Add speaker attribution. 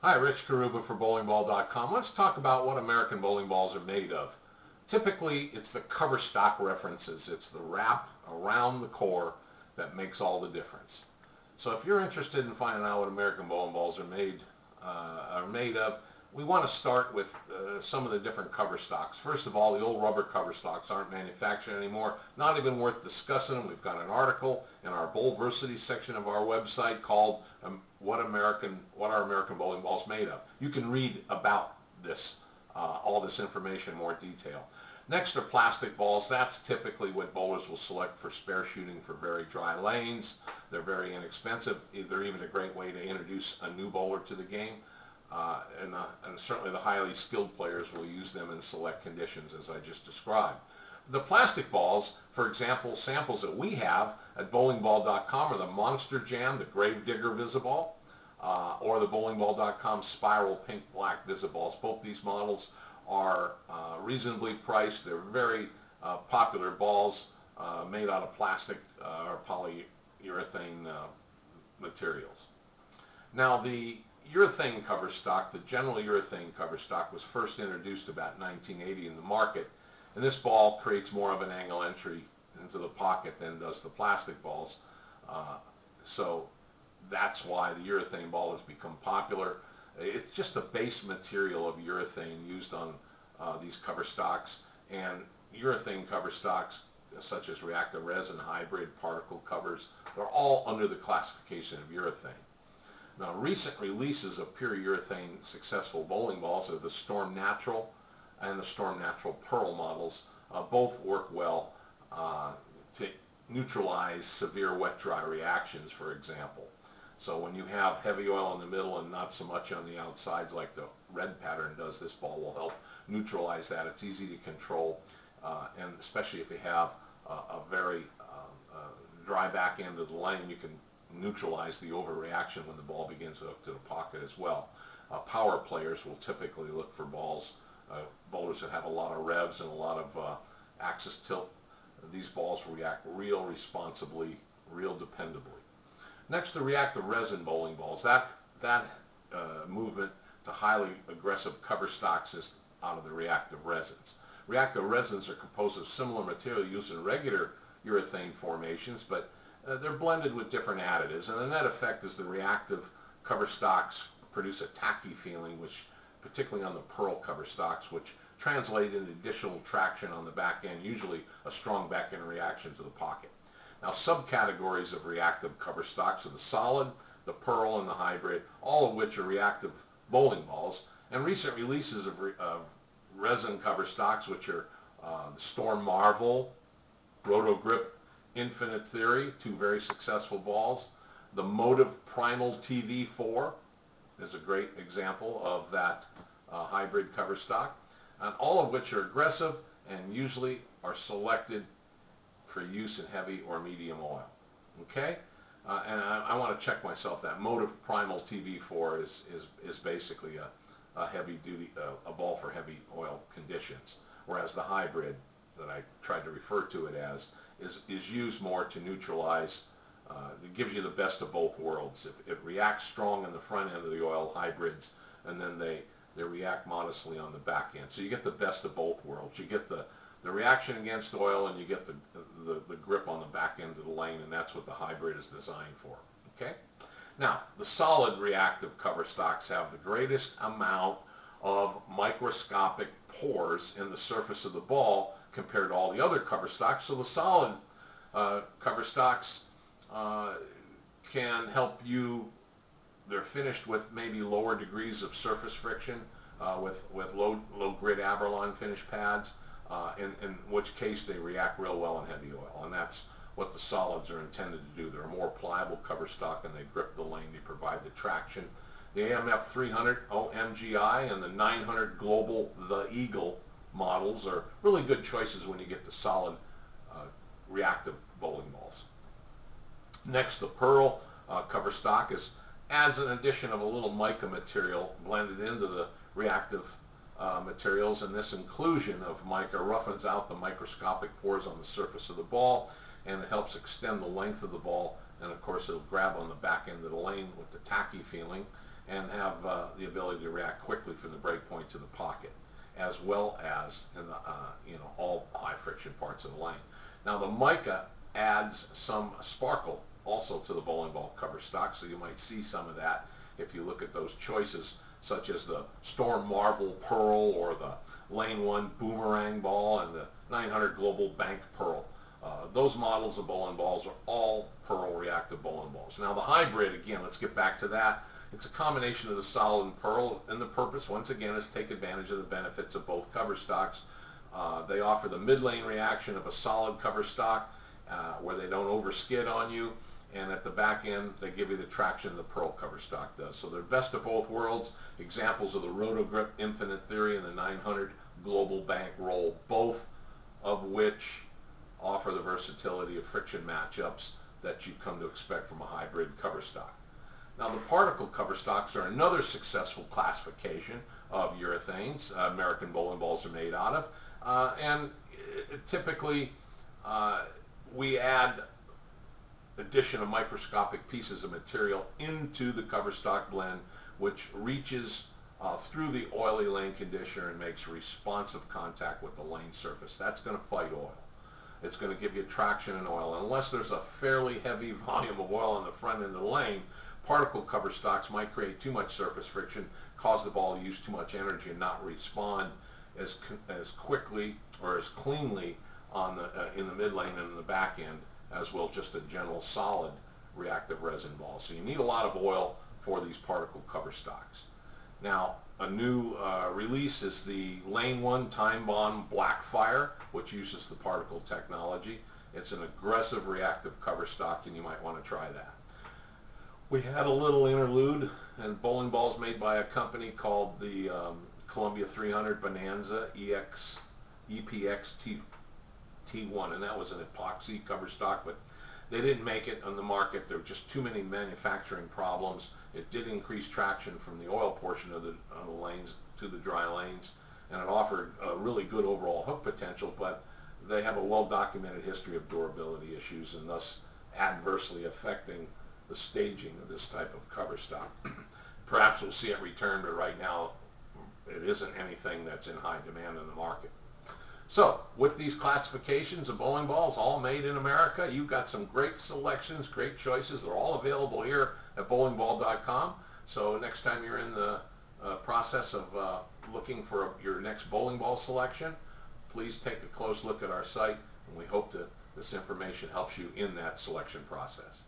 Speaker 1: Hi, Rich Carrubba for bowlingball.com. Let's talk about what American bowling balls are made of. Typically, it's the cover stock references. It's the wrap around the core that makes all the difference. So if you're interested in finding out what American bowling balls are made of, we want to start with some of the different cover stocks. First of all, the old rubber cover stocks aren't manufactured anymore. Not even worth discussing them. We've got an article in our Bowlversity section of our website called what are American bowling balls made of. You can read about this, all this information in more detail. Next are plastic balls. That's typically what bowlers will select for spare shooting for very dry lanes. They're very inexpensive. They're even a great way to introduce a new bowler to the game. And certainly the highly skilled players will use them in select conditions, as I just described. The plastic balls, for example, samples that we have at bowlingball.com are the Monster Jam, the Gravedigger Visiball, or the bowlingball.com Spiral Pink Black Visiballs. Both these models are reasonably priced. They're very popular balls made out of plastic or polyurethane materials. Now, the urethane cover stock, the general urethane cover stock, was first introduced about 1980 in the market, and this ball creates more of an angle entry into the pocket than does the plastic balls. So that's why the urethane ball has become popular. It's just a base material of urethane used on these cover stocks, and urethane cover stocks such as reactive resin, hybrid, particle covers, they're all under the classification of urethane. Now, recent releases of pure urethane successful bowling balls are the Storm Natural and the Storm Natural Pearl models. Both work well to neutralize severe wet-dry reactions, for example. So when you have heavy oil in the middle and not so much on the outsides like the red pattern does, this ball will help neutralize that. It's easy to control, and especially if you have a very dry back end of the lane, you can neutralize the overreaction when the ball begins to hook to the pocket as well. Power players will typically look for balls, bowlers that have a lot of revs and a lot of axis tilt. These balls react real responsibly, real dependably. Next, the reactive resin bowling balls. That movement to highly aggressive cover stocks is out of the reactive resins. Reactive resins are composed of similar material used in regular urethane formations, but they're blended with different additives, and the net effect is the reactive cover stocks produce a tacky feeling, which particularly on the pearl cover stocks, which translate into additional traction on the back end, usually a strong back end reaction to the pocket. Now, subcategories of reactive cover stocks are the solid, the pearl, and the hybrid, all of which are reactive bowling balls. And recent releases of resin cover stocks, which are the Storm Marvel, Roto Grip Infinite Theory, two very successful balls. The Motive Primal TV4 is a great example of that hybrid cover stock, and all of which are aggressive and usually are selected for use in heavy or medium oil. Okay, and I want to check myself. That Motive Primal TV4 is basically a heavy duty a ball for heavy oil conditions, whereas the hybrid that I tried to refer to it as is used more to neutralize. It gives you the best of both worlds. It reacts strong in the front end of the oil, hybrids, and then they react modestly on the back end. So you get the best of both worlds. You get the reaction against oil, and you get the grip on the back end of the lane, and that's what the hybrid is designed for. Okay? Now, the solid reactive cover stocks have the greatest amount of microscopic pores in the surface of the ball compared to all the other cover stocks. So the solid cover stocks can help you. They're finished with maybe lower degrees of surface friction with low grit Abralon finish pads, in which case they react real well in heavy oil, and that's what the solids are intended to do. They're a more pliable cover stock, and they grip the lane. They provide the traction. The AMF 300 OMGI and the 900 Global The Eagle models are really good choices when you get the solid reactive bowling balls. Next, the Pearl cover stock adds an addition of a little mica material blended into the reactive materials, and this inclusion of mica roughens out the microscopic pores on the surface of the ball, and it helps extend the length of the ball, and of course it'll grab on the back end of the lane with the tacky feeling, and have the ability to react quickly from the break point to the pocket, as well as in the all high friction parts of the lane. Now the mica adds some sparkle also to the bowling ball cover stock, so you might see some of that if you look at those choices, such as the Storm Marvel Pearl or the Lane 1 Boomerang Ball and the 900 Global Bank Pearl. Those models of bowling balls are all pearl reactive bowling balls. Now the hybrid, again, let's get back to that. It's a combination of the solid and pearl, and the purpose, once again, is to take advantage of the benefits of both cover stocks. They offer the mid-lane reaction of a solid cover stock where they don't overskid on you, and at the back end they give you the traction the pearl cover stock does. So they're best of both worlds. Examples of the Rotogrip Infinite Theory and the 900 Global Bank Roll, both of which offer the versatility of friction matchups that you come to expect from a hybrid cover stock. Now the particle cover stocks are another successful classification of urethanes American bowling balls are made out of, and typically we add addition of microscopic pieces of material into the cover stock blend, which reaches through the oily lane conditioner and makes responsive contact with the lane surface. That's going to fight oil. It's going to give you traction in oil. Unless there's a fairly heavy volume of oil on the front end of the lane, particle cover stocks might create too much surface friction, cause the ball to use too much energy and not respond as quickly or as cleanly on the in the mid lane and in the back end as will just a general solid reactive resin ball. So you need a lot of oil for these particle cover stocks. Now a new release is the Lane 1 Time Bond Blackfire, which uses the particle technology. It's an aggressive reactive cover stock, and you might want to try that. We had a little interlude and bowling balls made by a company called the Columbia 300 Bonanza EPX T1, and that was an epoxy cover stock, but they didn't make it on the market. There were just too many manufacturing problems. It did increase traction from the oil portion of the lanes to the dry lanes, and it offered a really good overall hook potential, but they have a well-documented history of durability issues and thus adversely affecting the staging of this type of cover stock. Perhaps we'll see it return, but right now it isn't anything that's in high demand in the market. So with these classifications of bowling balls, all made in America, you've got some great selections, great choices. They're all available here at bowlingball.com. So next time you're in the process of looking for your next bowling ball selection, please take a close look at our site, and we hope that this information helps you in that selection process.